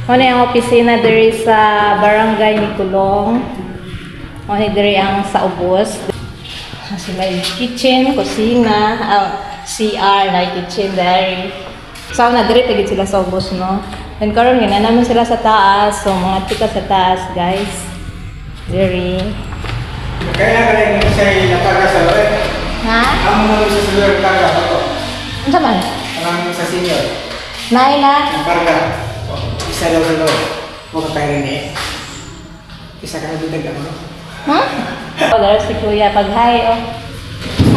Ano yung opisina diri sa barangay Mikulong. Ano diri ang sa ubos. Kasi may kitchen, kusina, CR, na kitchen diri. So na diri tagit sila sa ubos, no. And karon gina naman sila sa taas. So mga tika sa taas, guys. Diri. Kaya kaya yung siya napaga sa loob. Ha? Ang mga sa senior karga ito. Ano man? Ang sa senior. Nay na. Ang karga. Isa daw sa loob. Huwag ka tayo rin Isa ka na dito ano? Ha? Oh, there's si Kuya. Pag-hi, oh.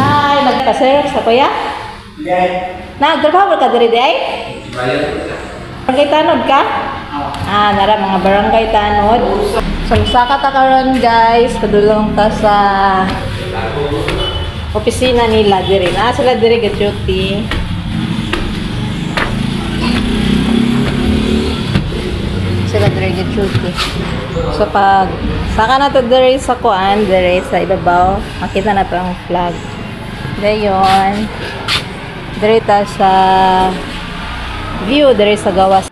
Hi, magpa-service ka, Kuya? Hindi. Nagtrabaho ka diri day? Barangay Tanod ka? Nara mga barangay Tanod. So, saka ta karon guys, padulong ta sa opisina nila diri. Sila diri ga-duty. Sila diri ga-duty. So, pag saka na to diri sa kuan, diri sa ibabaw, makita na to ang flag. Dayon. Diri ta sa view, diri sa gawas.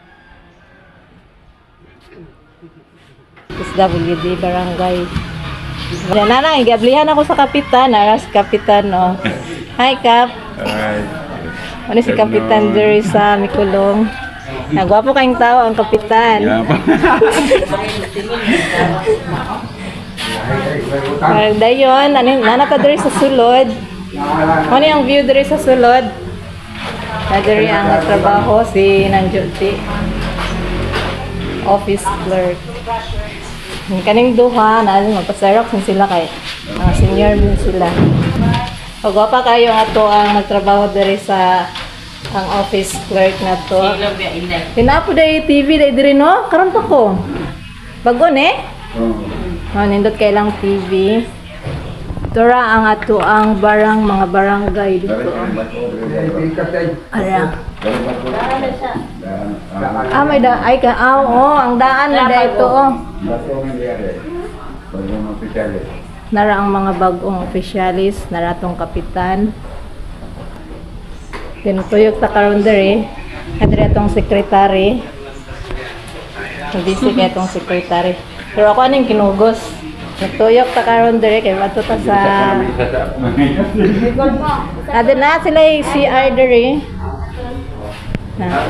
SWD barangay. Nanang, igablihan ako sa kapitan. Aras kapitan, no. Hi, Kap. Hi. Ano si kapitan diri sa Mikulong. Nagwapo kayong tao ang kapitan. Dayon, nanata diri sa sulod. Ano yung view diri sa sulod? Diri ang trabaho si Nanjuti. Office clerk. Kaning duha na magpasarok din sila kay mga senior din sila. Pagwapa kayo ato ang nagtrabaho diri sa ang office clerk na to. Tinapo day TV day diri no? Karon pa ko. Bago ni? Nindot kay lang TV. Tura ang ato ang mga barangay dito. Ara. May ay ka ang daan na dito oh. Nara ang mga bagong opisyalis, nara tong kapitan. Tinutuyok ta karon diri. Kadiri atong sekretary. Busy kay atong sekretary. Pero ako aning kinugos. Nagtuyok ta karon diri kay adto ta sa na sila CR diri.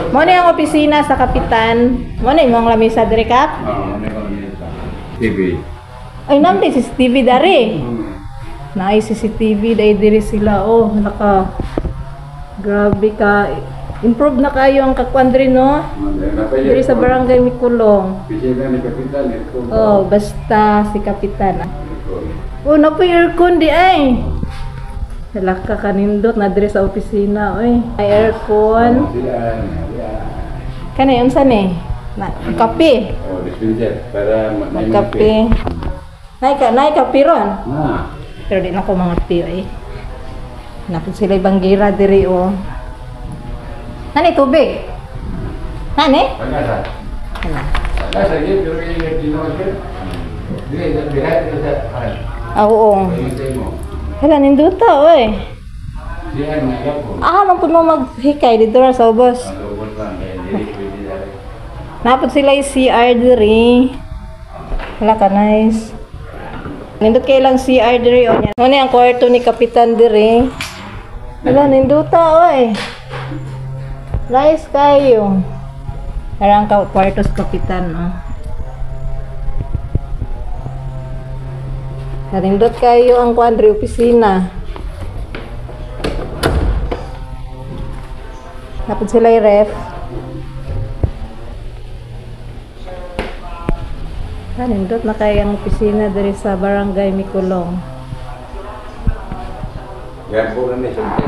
Mo ni ang opisina sa kapitan. Mo ni imong lamisa diri Kap? TV. Ay namdi CCTV dari. Naay CCTV dai diri sila oh. Naka grabe ka. Improve na kayo ang kakwan diri no? Diri sa barangay Mikulong. Oh, basta si kapitan. Oh, napoy aircon di ay. Halaka kanindot na diri sa opisina oy. Ay aircon. Kani unsa ni? Na kape. Oh, dispenser para kape. Nay kape ron. Pero di na ko mga pi ay. Napod sila ibang gira diri oh. Nani tubig? Nani? Pagkasa. Ano? Pagkasa yun, pero yung dinood. Oo. Hala, ninduta, oy. Mampun mo maghikay dito na sa ubos. Napod sila yung CR diri. Hala ka, nice. Nindot kayo lang CR diri, o. Ano yung kwarto ni kapitan diri? Hala, ninduta, oy. Nice kayo. Parang kwartos kapitan, oh. Narindot kayo ang quadri opisina. Napod sila yung ref. Narindot na kayo ang opisina dari sa barangay Mikulong.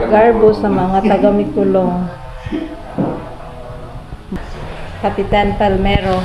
Garbo sa mga taga Mikulong. Kapitan Palmero.